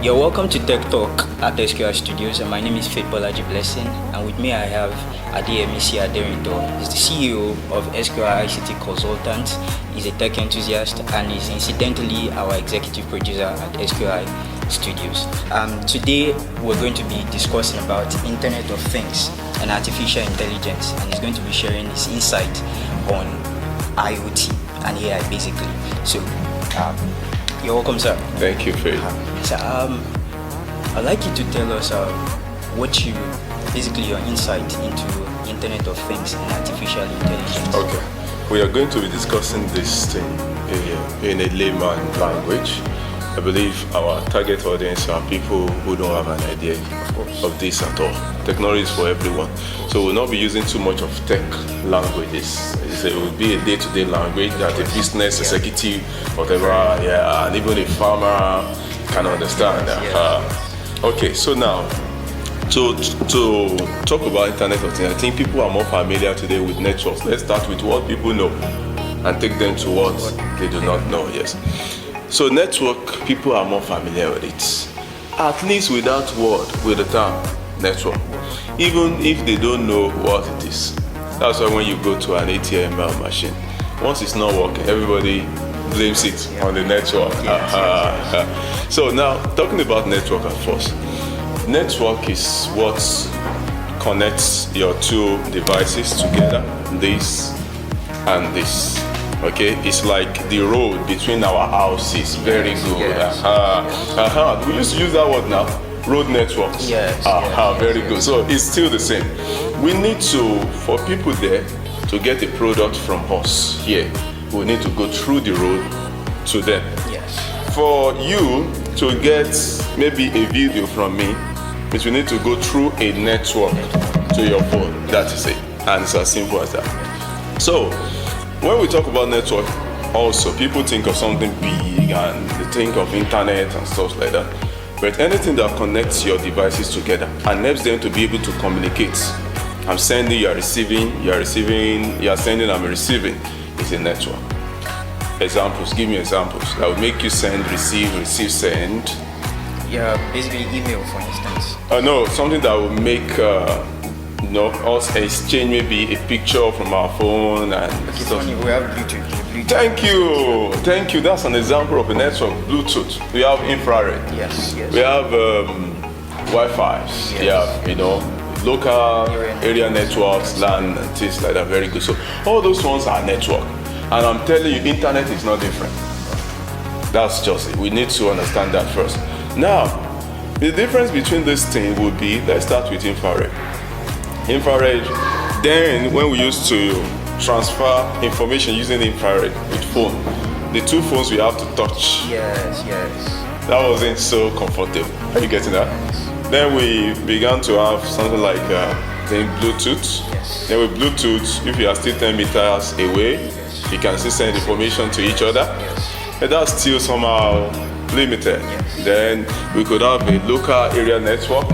You're welcome to Tech Talk at SQR Studios, and my name is Faith Bolaji Blessing, and with me I have Adeyemisi Aderinto. He's the CEO of SQR ICT Consultants. He's a tech enthusiast and is incidentally our executive producer at SQR Studios. Today we're going to be discussing about Internet of Things and artificial intelligence, and he's going to be sharing his insight on IoT and AI basically. So, you're welcome, sir. Thank you, Faith. So, I'd like you to tell us basically your insight into Internet of Things and artificial intelligence. Okay. We are going to be discussing this thing in a layman language. I believe our target audience are people who don't have an idea of this at all. Technology is for everyone. So we'll not be using too much of tech languages. It will be a day-to-day language that a business executive, whatever, and even a farmer can understand. Okay, so now, to talk about Internet of Things, I think people are more familiar today with networks. Let's start with what people know and take them to what they do not know, yes. So network, people are more familiar with it. At least with that word, with the term network. Even if they don't know what it is. That's why when you go to an ATM machine, once it's not working, everybody blames it on the network. So now, talking about network at first. Network is what connects your two devices together, this and this. Okay, it's like the road between our houses. Very good. We used to use that word now. Road networks. Very good. So it's still the same. We need to, for people there to get a product from us here, we need to go through the road to them. Yes. For you to get maybe a video from me, which we need to go through a network to your phone. That is it. And it's as simple as that. So when we talk about network, also people think of something big and they think of internet and stuff like that. But anything that connects your devices together and helps them to be able to communicate. I'm sending, you are receiving, you are sending, I'm receiving, is a network. Examples, give me examples that would make you send, receive, send. Yeah, basically email, for instance. No, something that will make us exchange maybe a picture from our phone and stuff. We have Bluetooth. Thank you. That's an example of a network. Bluetooth. We have infrared. Yes. We have Wi-Fi. Yes. We have, local area networks, LAN, and things like that. Very good. So all those ones are network. And I'm telling you, internet is not different. That's just it. We need to understand that first. Now, the difference between this thing would be, let's start with infrared. Infrared, then when we used to transfer information using infrared with phone, the two phones we have to touch. Yes. That wasn't so comfortable. Are you getting that? Then we began to have something like then Bluetooth. Yes. Then with Bluetooth, if you are still 10 meters away, you can still send information to each other. Yes. But that's still somehow limited. Yes. Then we could have a local area network.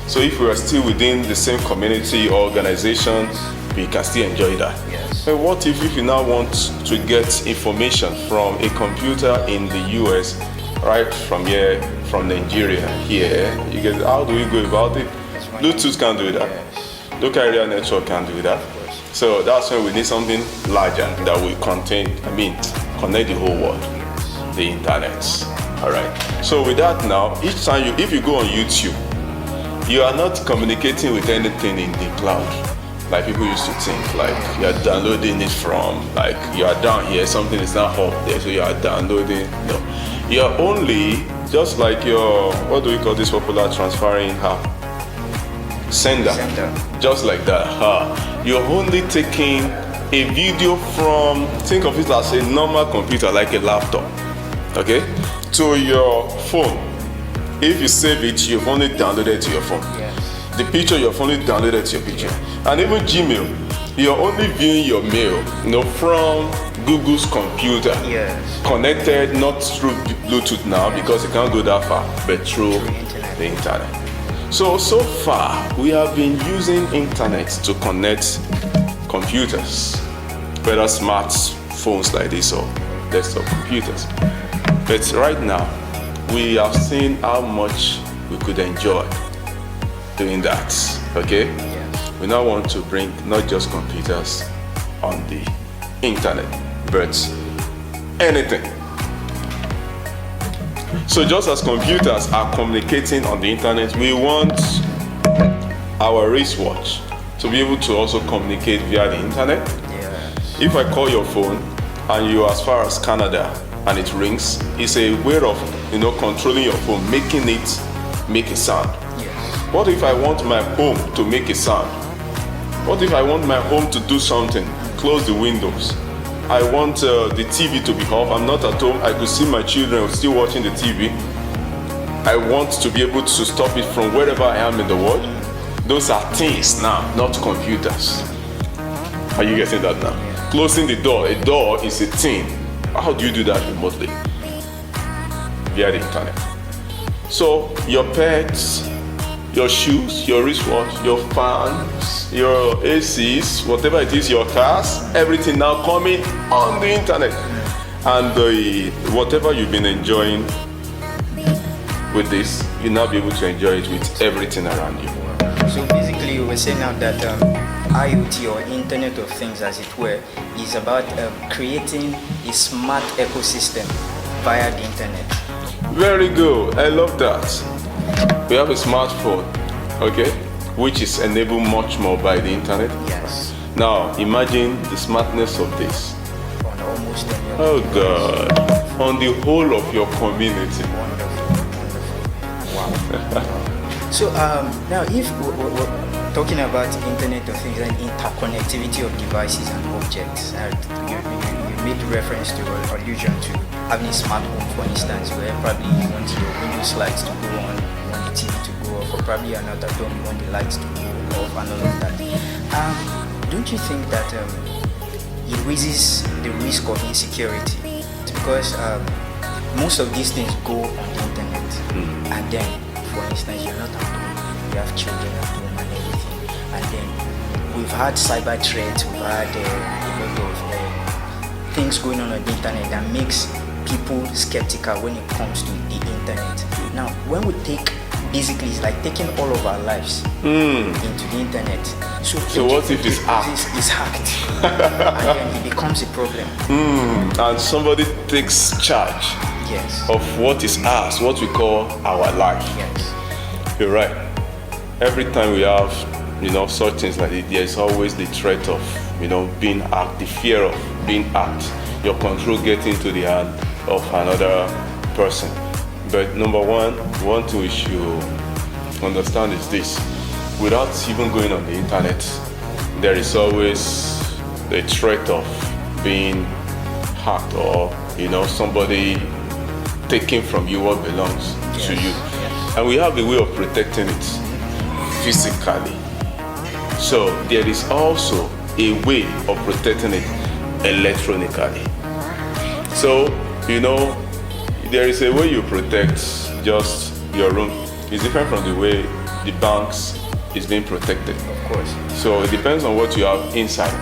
So if we are still within the same community or organization, we can still enjoy that. Yes. But what if you now want to get information from a computer in the US, right from here, from Nigeria here, you get, how do we go about it? Bluetooth can do that. Yes. Local area network can do that. So that's when we need something larger that will connect the whole world, the internet. All right. So with that now, each time if you go on YouTube, you are not communicating with anything in the cloud, like people used to think, like you are downloading it from, like you are down here, something is not up there, so you are downloading. No, you are only, just like your, what do we call this popular transferring app? Sender. Just like that. You're only taking a video from, think of it as a normal computer, like a laptop, okay, to your phone. If you save it, you've only downloaded it to your phone. Yes. The picture, you've only downloaded to your picture. And even Gmail, you're only viewing your mail, from Google's computer. Yes. Connected, not through Bluetooth now, because you can't go that far, but through the internet. So far, we have been using internet to connect computers, whether smartphones like this or desktop computers. But right now, we have seen how much we could enjoy doing that. Okay? Yes. We now want to bring not just computers on the internet, but anything. So just as computers are communicating on the internet, we want our wristwatch to be able to also communicate via the internet. Yes. If I call your phone and you're as far as Canada and it rings, it's a way of controlling your phone, making it make a sound. Yes. What if I want my home to make a sound? What if I want my home to do something? Close the windows. I want the TV to be off. I'm not at home. I could see my children still watching the TV. I want to be able to stop it from wherever I am in the world. Those are things now, not computers. Are you getting that now? Yeah. Closing the door. A door is a thing. How do you do that remotely? Via the internet. So your pets, your shoes, your wristwatch, your fans, your ACs, whatever it is, your cars, everything now coming on the internet. And whatever you've been enjoying with this, you'll now be able to enjoy it with everything around you. So basically, you were saying now that IoT, or Internet of Things as it were, is about creating a smart ecosystem via the internet. Very good. I love that. We have a smartphone, okay, which is enabled much more by the internet. Yes. Now, imagine the smartness of this. On almost any other Oh device. God, on the whole of your community. Wonderful, wonderful. Wow. So now, if we're talking about Internet of Things and interconnectivity of devices and objects, you made reference to or allusion to having a smart home, for instance, where probably you want your window slides to go on, you want the TV to go off, or probably another home you want the lights to go off, and all of that. Don't you think that it raises the risk of insecurity? It's because most of these things go on the internet, and then, for instance, you're not at home, you have children at home and everything, and then we've had cyber threats, we've had a lot of things going on the internet that makes people skeptical when it comes to the internet. Now, when we take, basically, it's like taking all of our lives into the internet. So what if it's hacked? It's hacked, and then it becomes a problem. And somebody takes charge Yes. of what is ours, what we call our life. Yes. You're right. Every time we have, such things like this, there's always the threat of, being hacked, the fear of being hacked, your control getting to the hand of another person. But number one, we should understand is this: without even going on the internet, there is always the threat of being hacked, or somebody taking from you what belongs to you. Yes. And we have a way of protecting it physically. So there is also a way of protecting it electronically. So, there is a way you protect just your room. It's different from the way the banks is being protected. Of course. So it depends on what you have inside.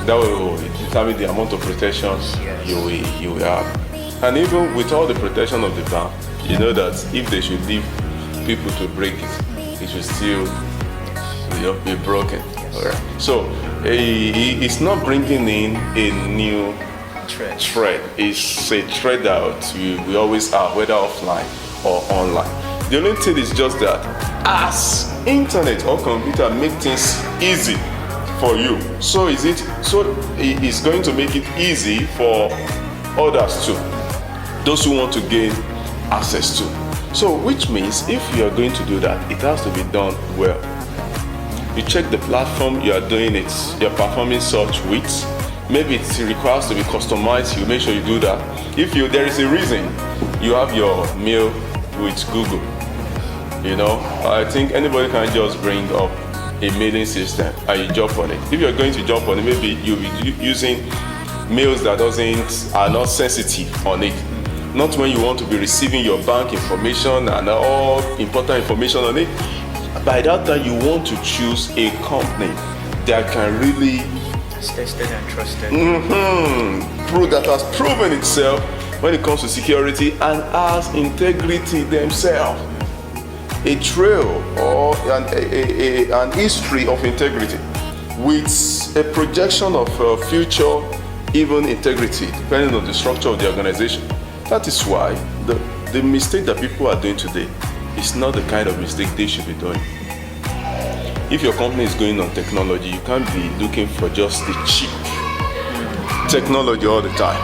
That will determine the amount of protection Yes. you will have. And even with all the protection of the bank, you know that if they should leave people to break it, it should still be broken. Yes. Alright. So it's not bringing in a new thread. It's a thread that we always have, whether offline or online. The only thing is just that as internet or computer make things easy for you, so it's going to make it easy for others too, those who want to gain access to. So which means if you are going to do that, it has to be done well. You check the platform you are doing it, you're performing such with. Maybe it requires to be customized, you make sure you do that. If there is a reason you have your mail with Google, I think anybody can just bring up a mailing system and you jump on it. If you're going to jump on it, maybe you'll be using mails that are not sensitive on it. Not when you want to be receiving your bank information and all important information on it. By that time, you want to choose a company that can really It's tested and trusted. that has proven itself when it comes to security, and has integrity themselves. A trail or an history of integrity with a projection of future even integrity depending on the structure of the organization. That is why the mistake that people are doing today is not the kind of mistake they should be doing. If your company is going on technology, you can't be looking for just the cheap technology all the time.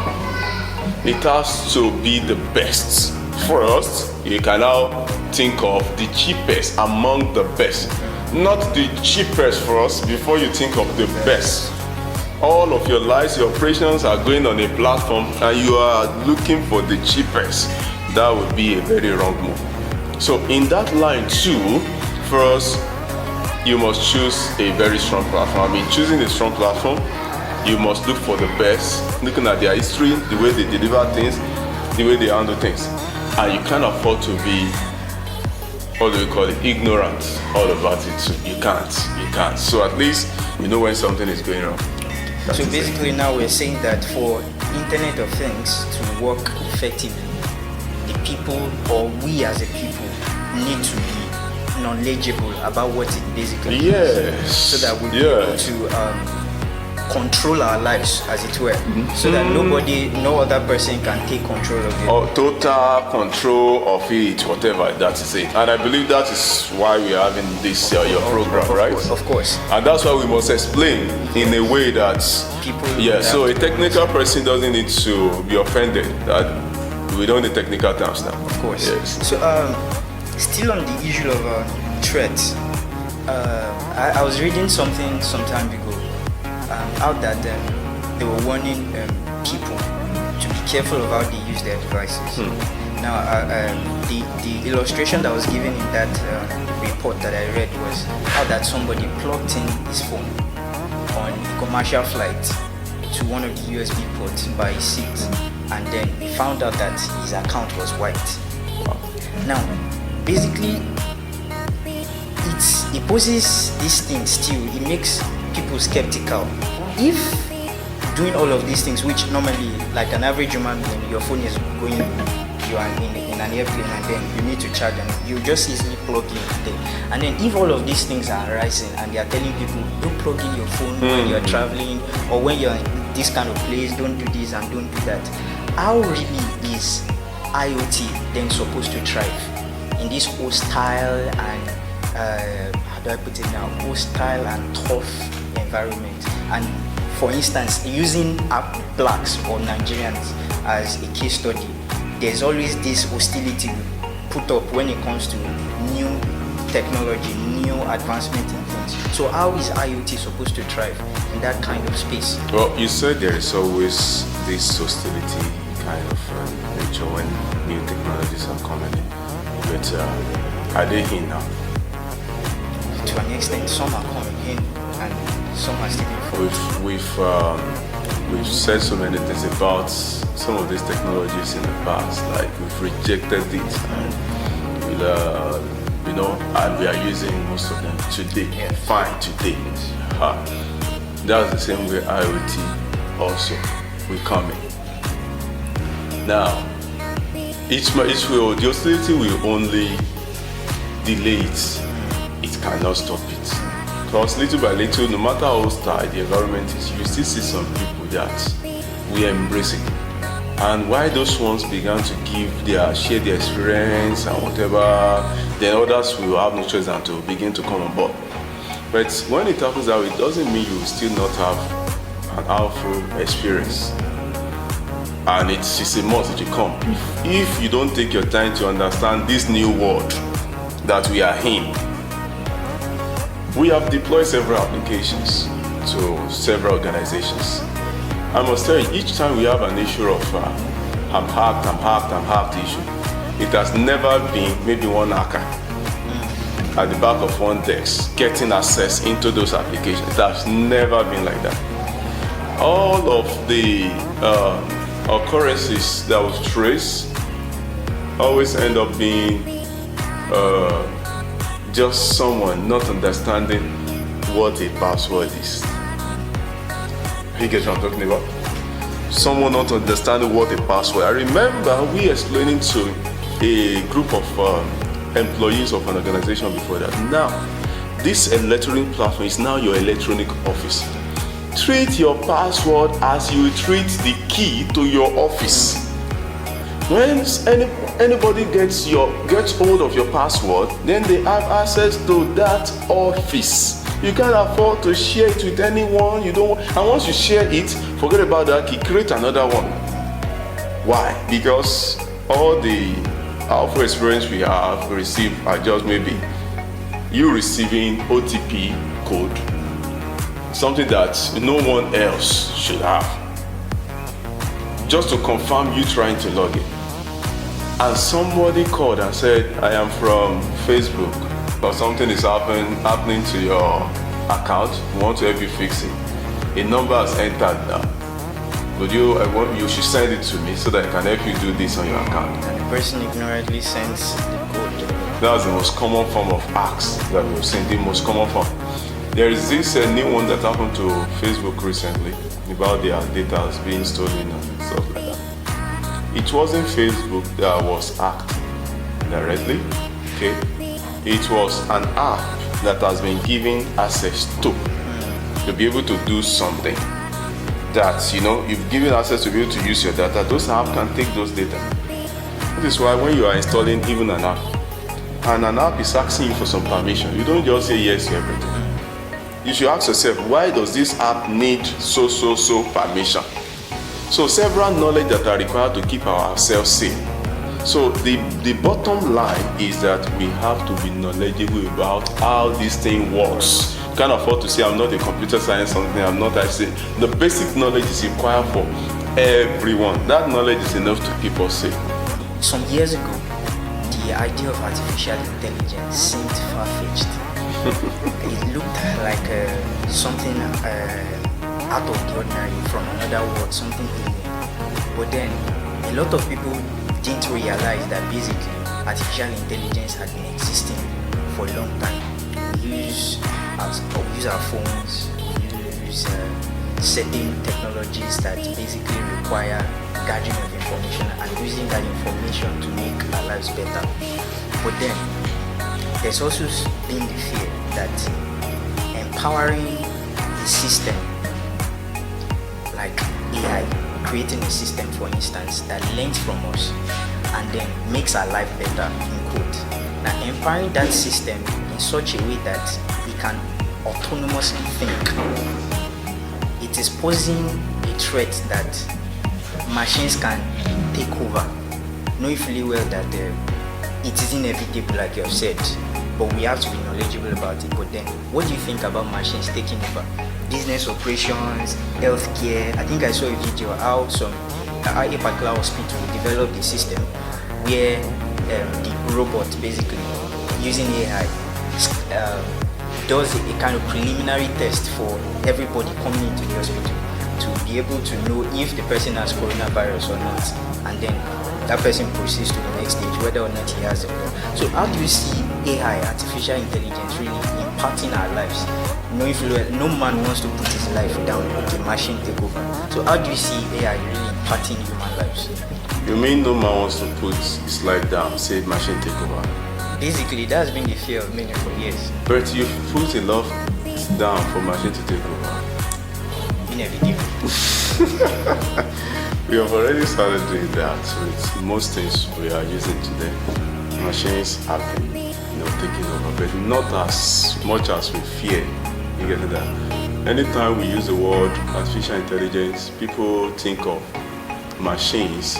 It has to be the best. First, you can now think of the cheapest among the best. Not the cheapest first before you think of the best. All of your lives, your operations are going on a platform and you are looking for the cheapest. That would be a very wrong move. So in that line too, first, you must choose a very strong platform. I mean, choosing a strong platform, you must look for the best, looking at their history, the way they deliver things, the way they handle things. And you can't afford to be, what do we call it, ignorant all about it too. You can't. So at least you know when something is going wrong. So basically now we're saying that for Internet of Things to work effectively, the people or we as a people need to be knowledgeable about what it basically is, so that we'll be able to control our lives, as it were, so that no other person can take control of it. Or total control of it, whatever that is it. And I believe that is why we are having this your program, right? Of course. And that's why we must explain in a way that people. So a technical person doesn't need to be offended that we don't need technical terms now. Of course. Yes. So still on the issue of threats, I was reading something some time ago out that they were warning people to be careful of how they use their devices. Now, the illustration that was given in that report that I read was how that somebody plugged in his phone on a commercial flight to one of the USB ports by his seat, and then he found out that his account was wiped. Now, basically, it poses this thing still. It makes people skeptical. If doing all of these things, which normally, like an average human being, your phone is going, you are in an airplane, and then you need to charge, and you just easily plug in there. And then if all of these things are rising, and they are telling people, don't plug in your phone when you're traveling, or when you're in this kind of place, don't do this and don't do that. How really is IoT then supposed to thrive in this hostile and how do I put it now? Hostile and tough environment? And for instance, using blacks or Nigerians as a case study, there's always this hostility put up when it comes to new technology, new advancement in things. So how is IoT supposed to thrive in that kind of space? Well, you said there is always this hostility kind of nature when new technologies are coming in. But are they in now? To an extent, some are coming in and some are still in front. We've said so many things about some of these technologies in the past, like we've rejected it, and and we are using most of them today. Fine today. That's the same way IoT also will come in. Now, the hostility will only delay it. It cannot stop it. Because little by little, no matter how hostile the environment is, you still see some people that we embrace it. And while those ones began to share their experience and whatever, then others will have no choice than to begin to come on board. But when it happens that way, it doesn't mean you will still not have an harmful experience. And it's a must that you come. If you don't take your time to understand this new world that we are in, we have deployed several applications to several organizations. I must tell you, each time we have an issue of I'm hacked issue, it has never been maybe one hacker at the back of one desk getting access into those applications. It has never been like that. All of the occurrences that was traced always end up being just someone not understanding what a password is. You get what I'm talking about? someone not understanding what a password. I remember we explaining to a group of employees of an organization before that. Now, this electronic platform is now your electronic office. Treat your password as you treat the key to your office. When anybody gets hold of your password, then they have access to that office. You can't afford to share it with anyone you don't want. And once you share it, forget about that key, create another one. Why? Because all the powerful experience we have received are just maybe you receiving OTP code, something that no one else should have, just to confirm you trying to log in. And somebody called and said, I am from Facebook, or something is happening to your account, we want to help you fix it. A number has entered now. Would you should send it to me so that I can help you do this on your account. And the person ignorantly sends the code. That's the most common form of hacks that we've seen, the most common form. There is this new one that happened to Facebook recently about their data being stolen and stuff like that. It wasn't Facebook that was hacked directly, okay? It was an app that has been given access to be able to do something that, you've given access to be able to use your data. Those apps can take those data. That is why when you are installing even an app, and an app is asking you for some permission, you don't just say yes to everything. You should ask yourself, why does this app need so permission? So several knowledge that are required to keep ourselves safe. So the bottom line is that we have to be knowledgeable about how this thing works. You can't afford to say, I'm not a computer science something, I'm not actually. The basic knowledge is required for everyone. That knowledge is enough to keep us safe. Some years ago, the idea of artificial intelligence seemed far-fetched. It looked like something out of the ordinary, from another world, something alien. But then, a lot of people didn't realize that basically artificial intelligence had been existing for a long time. We use our phones, we use certain technologies that basically require gathering of information and using that information to make our lives better. But then, there's also been the fear that empowering a system like AI, creating a system, for instance, that learns from us and then makes our life better, in quote. Now, empowering that system in such a way that it can autonomously think, it is posing a threat that machines can take over. Knowing fully well that it is inevitable, like you have said, but we have to be knowledgeable about it. But then, what do you think about machines taking over business operations, healthcare? I think I saw a video how a particular hospital developed a system where the robot, basically using AI, does a kind of preliminary test for everybody coming into the hospital to be able to know if the person has coronavirus or not, and then that person proceeds to the next stage, whether or not he has it. So how do you see AI, artificial intelligence, really impacting our lives? No man wants to put his life down, the machine take over. So how do you see AI really impacting human lives? You mean no man wants to put his life down, say machine take over? Basically, that's been the fear of many for years. But you put a lot down for machine to take over. Inevitable. We have already started doing that with most things we are using today. Machines have been, taking over, but not as much as we fear. You get that? Anytime we use the word artificial intelligence, people think of machines